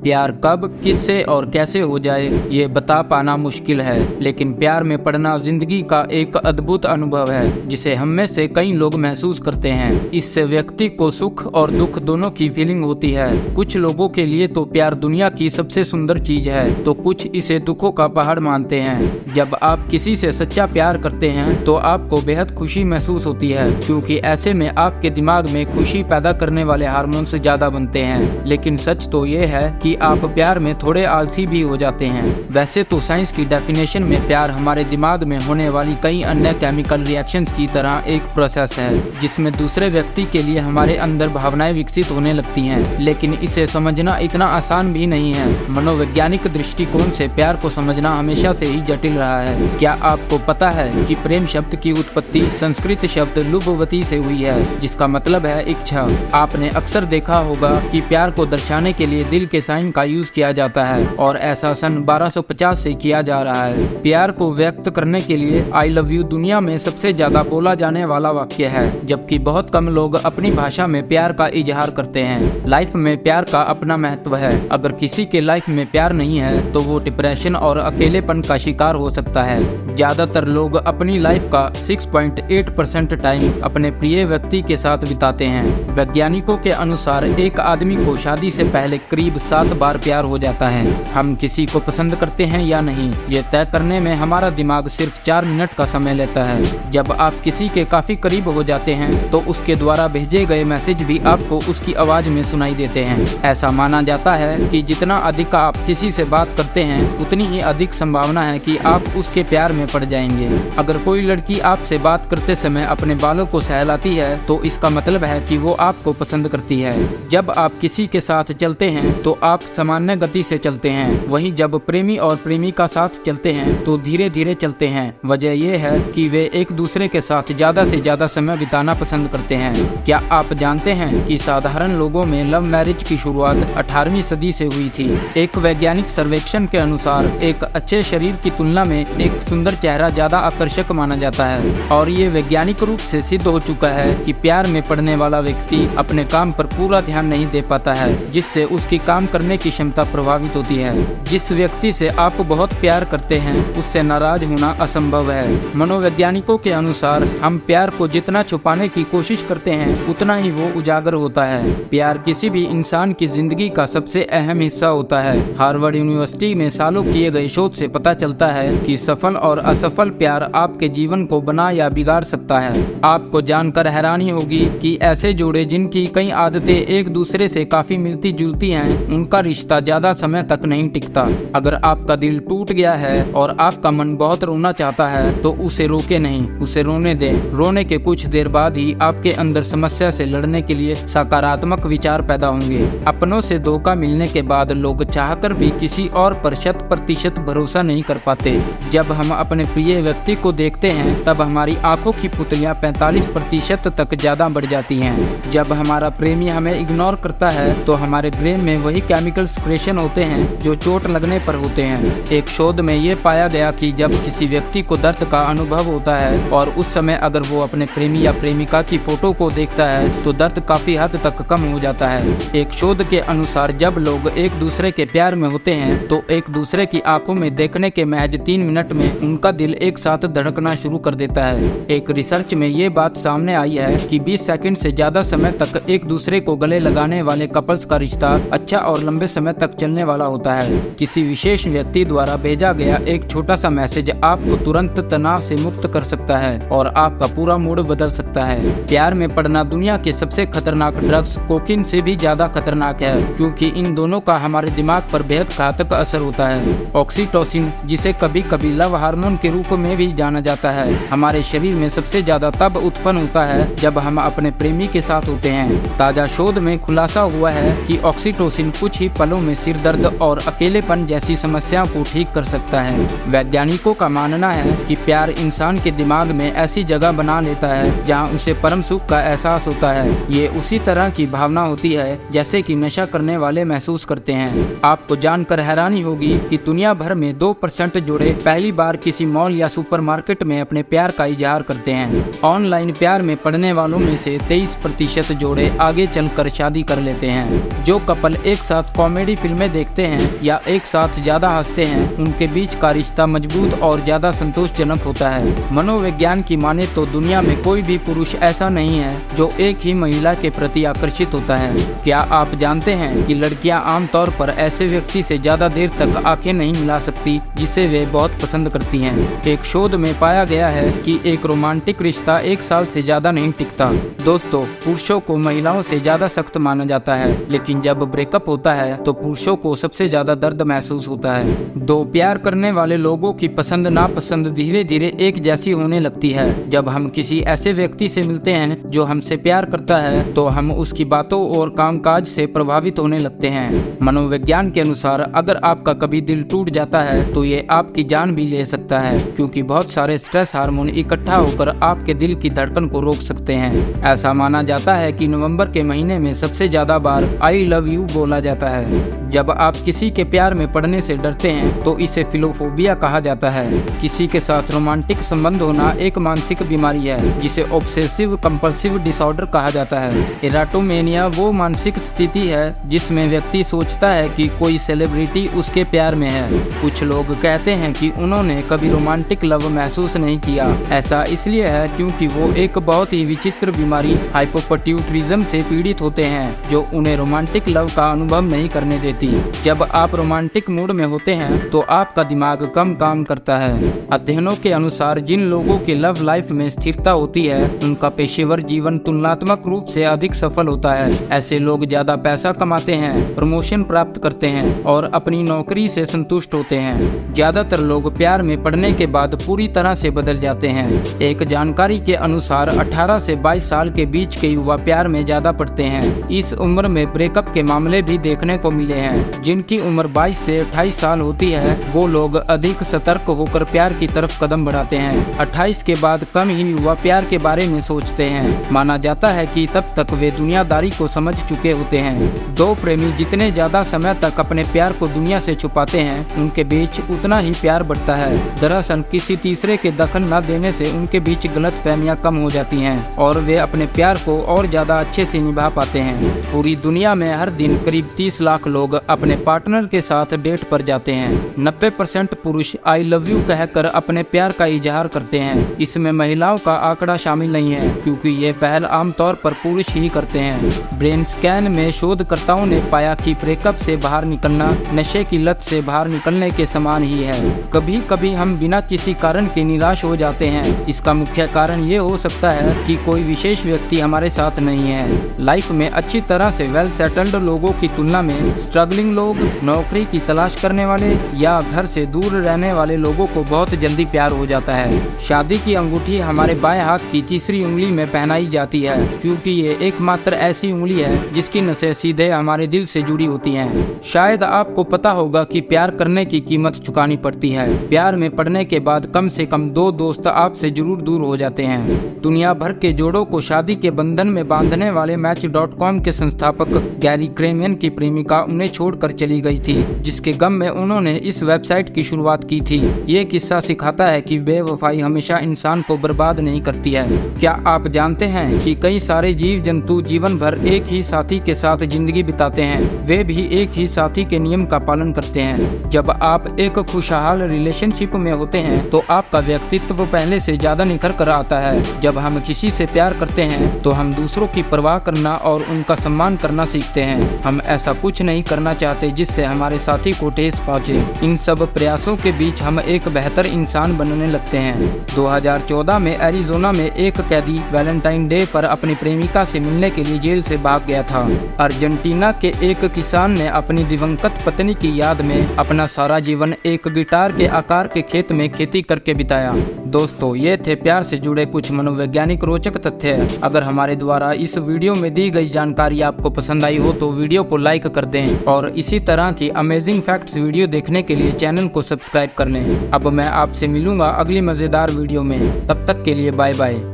प्यार कब, किससे और कैसे हो जाए ये बता पाना मुश्किल है, लेकिन प्यार में पड़ना जिंदगी का एक अद्भुत अनुभव है जिसे हम में से कई लोग महसूस करते हैं। इससे व्यक्ति को सुख और दुख दोनों की फीलिंग होती है। कुछ लोगों के लिए तो प्यार दुनिया की सबसे सुंदर चीज है, तो कुछ इसे दुखों का पहाड़ मानते हैं। जब आप किसी से सच्चा प्यार करते हैं तो आपको बेहद खुशी महसूस होती है, क्योंकि ऐसे में आपके दिमाग में खुशी पैदा करने वाले हार्मोन्स ज्यादा बनते हैं। लेकिन सच तो ये है कि आप प्यार में थोड़े आलसी भी हो जाते हैं। वैसे तो साइंस की डेफिनेशन में प्यार हमारे दिमाग में होने वाली कई अन्य केमिकल रिएक्शंस की तरह एक प्रोसेस है जिसमें दूसरे व्यक्ति के लिए हमारे अंदर भावनाएं विकसित होने लगती हैं। लेकिन इसे समझना इतना आसान भी नहीं है। मनोवैज्ञानिक दृष्टिकोण से प्यार को समझना हमेशा से ही जटिल रहा है। क्या आपको पता है कि प्रेम शब्द की उत्पत्ति संस्कृत शब्द लुभवती से हुई है, जिसका मतलब है इच्छा। आपने अक्सर देखा होगा कि प्यार को दर्शाने के लिए दिल के साइन का यूज किया जाता है, और ऐसा सन 1250 से किया जा रहा है। प्यार को व्यक्त करने के लिए आई लव यू दुनिया में सबसे ज्यादा बोला जाने वाला वाक्य है, जबकि बहुत कम लोग अपनी भाषा में प्यार का इजहार करते हैं। लाइफ में प्यार का अपना महत्व है। अगर किसी के लाइफ में प्यार नहीं है तो वो डिप्रेशन और अकेलेपन का शिकार हो सकता है। ज्यादातर लोग अपनी लाइफ का 6.8% टाइम अपने प्रिय व्यक्ति के साथ बिताते हैं। वैज्ञानिकों के अनुसार एक आदमी को शादी से पहले करीब 7 बार प्यार हो जाता है। हम किसी को पसंद करते हैं या नहीं, ये तय करने में हमारा दिमाग सिर्फ 4 मिनट का समय लेता है। जब आप किसी के काफी करीब हो जाते हैं तो उसके द्वारा भेजे गए मैसेज भी आपको उसकी आवाज में सुनाई देते हैं। ऐसा माना जाता है कि जितना अधिक आप किसी से बात करते हैं उतनी ही अधिक संभावना है कि आप उसके प्यार में पड़ जाएंगे। अगर कोई लड़की आपसे बात करते समय अपने बालों को सहलाती है तो इसका मतलब है कि वो आपको पसंद करती है। जब आप किसी के साथ चलते हैं तो आप सामान्य गति से चलते हैं, वहीं जब प्रेमी और प्रेमिका साथ चलते हैं तो धीरे धीरे चलते हैं। वजह यह है कि वे एक दूसरे के साथ ज्यादा से ज्यादा समय बिताना पसंद करते हैं। क्या आप जानते हैं कि साधारण लोगों में लव मैरिज की शुरुआत 18वीं सदी से हुई थी। एक वैज्ञानिक सर्वेक्षण के अनुसार एक अच्छे शरीर की तुलना में एक सुंदर चेहरा ज्यादा आकर्षक माना जाता है, और ये वैज्ञानिक रूप से सिद्ध हो चुका है कि प्यार में पड़ने वाला व्यक्ति अपने काम पर पूरा ध्यान नहीं दे पाता है, जिससे उसकी काम करने की क्षमता प्रभावित होती है। जिस व्यक्ति से आप बहुत प्यार करते हैं उससे नाराज होना असंभव है। मनोवैज्ञानिकों के अनुसार हम प्यार को जितना छुपाने की कोशिश करते हैं उतना ही वो उजागर होता है। प्यार किसी भी इंसान की जिंदगी का सबसे अहम हिस्सा होता है। हार्वर्ड यूनिवर्सिटी में सालों किए गए शोध से पता चलता है कि सफल और असफल प्यार आपके जीवन को बना या बिगाड़ सकता है। आपको जानकर हैरानी होगी कि ऐसे जोड़े जिनकी कई आदतें एक दूसरे से काफी मिलती जुलती हैं, उनका रिश्ता ज्यादा समय तक नहीं टिकता। अगर आपका दिल टूट गया है और आपका मन बहुत रोना चाहता है तो उसे रोके नहीं, उसे रोने दें। रोने के कुछ देर बाद ही आपके अंदर समस्या से लड़ने के लिए सकारात्मक विचार पैदा होंगे। अपनों से धोखा मिलने के बाद लोग चाहकर भी किसी और पर 100% भरोसा नहीं कर पाते। जब हम अपने प्रिय व्यक्ति को देखते हैं तब हमारी आंखों की पुतलियां 45% तक ज्यादा बढ़ जाती हैं। जब हमारा प्रेमी हमें इग्नोर करता है तो हमारे ब्रेन में वही केमिकल सिक्रेशन होते हैं जो चोट लगने पर होते हैं। एक शोध में ये पाया गया कि जब किसी व्यक्ति को दर्द का अनुभव होता है और उस समय अगर वो अपने प्रेमी या प्रेमिका की फोटो को देखता है तो दर्द काफी हद तक कम हो जाता है। एक शोध के अनुसार जब लोग एक दूसरे के प्यार में होते हैं तो एक दूसरे की आंखों में देखने के महज 3 मिनट में उनका दिल एक साथ धड़कना शुरू कर देता है। एक रिसर्च में ये बात सामने आई है कि 20 सेकंड से ज्यादा समय तक एक दूसरे को गले लगाने वाले कपल्स का रिश्ता अच्छा और लंबे समय तक चलने वाला होता है। किसी विशेष व्यक्ति द्वारा भेजा गया एक छोटा सा मैसेज आपको तुरंत तनाव से मुक्त कर सकता है और आपका पूरा मूड बदल सकता है। प्यार में पड़ना दुनिया के सबसे खतरनाक ड्रग्स कोकीन से भी ज्यादा खतरनाक है, क्योंकि इन दोनों का हमारे दिमाग पर बेहद घातक असर होता है। ऑक्सीटोसिन, जिसे कभी कभी लव हार्मोन के रूप में भी जाना जाता है, हमारे शरीर में सबसे ज्यादा तब उत्पन्न होता है जब हम अपने प्रेमी के साथ होते हैं। ताजा शोध में खुलासा हुआ है कि ऑक्सीटोसिन कुछ ही पलों में सिर दर्द और अकेलेपन जैसी समस्याओं को ठीक कर सकता है। वैज्ञानिकों का मानना है कि प्यार इंसान के दिमाग में ऐसी जगह बना लेता है जहां उसे परम सुख का एहसास होता है। ये उसी तरह की भावना होती है जैसे कि नशा करने वाले महसूस करते हैं। आपको जानकर हैरानी होगी कि दुनिया भर में 2% जोड़े पहली बार किसी मॉल या सुपरमार्केट में अपने प्यार का इजहार करते हैं। ऑनलाइन प्यार में पड़ने वालों में से 23% जोड़े आगे चलकर शादी कर लेते हैं। जो कपल एक साथ साथ कॉमेडी फिल्में देखते हैं या एक साथ ज्यादा हंसते हैं, उनके बीच का रिश्ता मजबूत और ज्यादा संतोषजनक होता है। मनोविज्ञान की माने तो दुनिया में कोई भी पुरुष ऐसा नहीं है जो एक ही महिला के प्रति आकर्षित होता है। क्या आप जानते हैं कि लड़कियां आमतौर पर ऐसे व्यक्ति से ज्यादा देर तक आंखें नहीं मिला सकती जिसे वे बहुत पसंद करती हैं। एक शोध में पाया गया है कि एक रोमांटिक रिश्ता 1 साल से ज्यादा नहीं टिकता। दोस्तों, पुरुषों को महिलाओं से ज्यादा सख्त माना जाता है, लेकिन जब ब्रेकअप होता है तो पुरुषों को सबसे ज्यादा दर्द महसूस होता है। दो प्यार करने वाले लोगों की पसंद नापसंद धीरे धीरे एक जैसी होने लगती है। जब हम किसी ऐसे व्यक्ति से मिलते हैं जो हमसे प्यार करता है तो हम उसकी बातों और कामकाज से प्रभावित होने लगते हैं। मनोविज्ञान के अनुसार अगर आपका कभी दिल टूट जाता है तो ये आपकी जान भी ले सकता है, क्योंकि बहुत सारे स्ट्रेस हार्मोन इकट्ठा होकर आपके दिल की धड़कन को रोक सकते हैं। ऐसा माना जाता है कि नवंबर के महीने में सबसे ज्यादा बार आई लव यू बोला जाता है। जब आप किसी के प्यार में पड़ने से डरते हैं तो इसे फिलोफोबिया कहा जाता है। किसी के साथ रोमांटिक संबंध होना एक मानसिक बीमारी है जिसे ऑब्सेसिव कंपल्सिव डिसऑर्डर कहा जाता है। एरोटोमेनिया वो मानसिक स्थिति है जिसमें व्यक्ति सोचता है कि कोई सेलिब्रिटी उसके प्यार में है। कुछ लोग कहते हैं कि उन्होंने कभी रोमांटिक लव महसूस नहीं किया। ऐसा इसलिए है क्योंकि वो एक बहुत ही विचित्र बीमारी हाइपोपट्यूटरिज्म से पीड़ित होते हैं जो उन्हें रोमांटिक लव का अनुभव नहीं करने देती। जब आप रोमांटिक मूड में होते हैं तो आपका दिमाग कम काम करता है। अध्ययनों के अनुसार जिन लोगों के लव लाइफ में स्थिरता होती है उनका पेशेवर जीवन तुलनात्मक रूप से अधिक सफल होता है। ऐसे लोग ज्यादा पैसा कमाते हैं, प्रमोशन प्राप्त करते हैं और अपनी नौकरी से संतुष्ट होते हैं। ज्यादातर लोग प्यार में पड़ने के बाद पूरी तरह से बदल जाते हैं। एक जानकारी के अनुसार 18 से 22 साल के बीच के युवा प्यार में ज्यादा पड़ते हैं। इस उम्र में ब्रेकअप के मामले भी देखने को मिले हैं। जिनकी उम्र 22 से 28 साल होती है वो लोग अधिक सतर्क होकर प्यार की तरफ कदम बढ़ाते हैं। 28 के बाद कम ही युवा प्यार के बारे में सोचते हैं। माना जाता है कि तब तक वे दुनियादारी को समझ चुके होते हैं। दो प्रेमी जितने ज्यादा समय तक अपने प्यार को दुनिया से छुपाते हैं उनके बीच उतना ही प्यार बढ़ता है। दरअसल किसी तीसरे के दखल न देने से उनके बीच गलतफहमियां कम हो जाती हैं और वे अपने प्यार को और ज्यादा अच्छे से निभा पाते हैं। पूरी दुनिया में हर दिन करीब 30 लाख लोग अपने पार्टनर के साथ डेट पर जाते हैं। 90% पुरुष आई लव यू कहकर अपने प्यार का इजहार करते हैं। इसमें महिलाओं का आंकड़ा शामिल नहीं है क्योंकि ये पहल आमतौर पर पुरुष ही करते हैं। ब्रेन स्कैन में शोधकर्ताओं ने पाया कि ब्रेकअप से बाहर निकलना नशे की लत से बाहर निकलने के समान ही है। कभी कभी हम बिना किसी कारण के निराश हो जाते हैं। इसका मुख्य कारण ये हो सकता है कि कोई विशेष व्यक्ति हमारे साथ नहीं है। लाइफ में अच्छी तरह से वेल सेटल्ड लोगों की तुलना में स्ट्रगलिंग लोग, नौकरी की तलाश करने वाले या घर से दूर रहने वाले लोगों को बहुत जल्दी प्यार हो जाता है। शादी की अंगूठी हमारे बाएं हाथ की तीसरी उंगली में पहनाई जाती है क्योंकि ये एकमात्र ऐसी उंगली है जिसकी नसें सीधे हमारे दिल से जुड़ी होती हैं। शायद आपको पता होगा कि प्यार करने की कीमत चुकानी पड़ती है। प्यार में पड़ने के बाद कम से कम 2 दोस्त आपसे जरूर दूर हो जाते हैं। दुनिया भर के जोड़ों को शादी के बंधन में बांधने वाले Match.com के संस्थापक गैरी क्रेमियन की प्रेमिका उन्हें छोड़कर चली गई थी, जिसके गम में उन्होंने इस वेबसाइट की शुरुआत की थी। ये किस्सा सिखाता है कि बेवफाई हमेशा इंसान को बर्बाद नहीं करती है। क्या आप जानते हैं कि कई सारे जीव जंतु जीवन भर एक ही साथी के साथ जिंदगी बिताते हैं, वे भी एक ही साथी के नियम का पालन करते हैं। जब आप एक खुशहाल रिलेशनशिप में होते हैं तो आपका व्यक्तित्व पहले से ज्यादा निखर कर आता है। जब हम किसी से प्यार करते हैं तो हम दूसरों की परवाह करना और उनका सम्मान करना सीखते हैं। हम ऐसा कुछ नहीं करना चाहते जिससे हमारे साथी को ठेस पहुंचे। इन सब प्रयासों के बीच हम एक बेहतर इंसान बनने लगते हैं। 2014 में एरिजोना में एक कैदी वैलेंटाइन डे पर अपनी प्रेमिका से मिलने के लिए जेल से भाग गया था। अर्जेंटीना के एक किसान ने अपनी दिवंगत पत्नी की याद में अपना सारा जीवन एक गिटार के आकार के खेत में खेती करके बिताया। दोस्तों, ये थे प्यार से जुड़े कुछ मनोवैज्ञानिक रोचक तथ्य। अगर हमारे द्वारा इस वीडियो में दी गई जानकारी आपको पसंद आई हो तो वीडियो को लाइक कर दें और इसी तरह की अमेजिंग फैक्ट्स वीडियो देखने के लिए चैनल को सब्सक्राइब कर लें। अब मैं आपसे मिलूंगा अगली मजेदार वीडियो में। तब तक के लिए बाय बाय।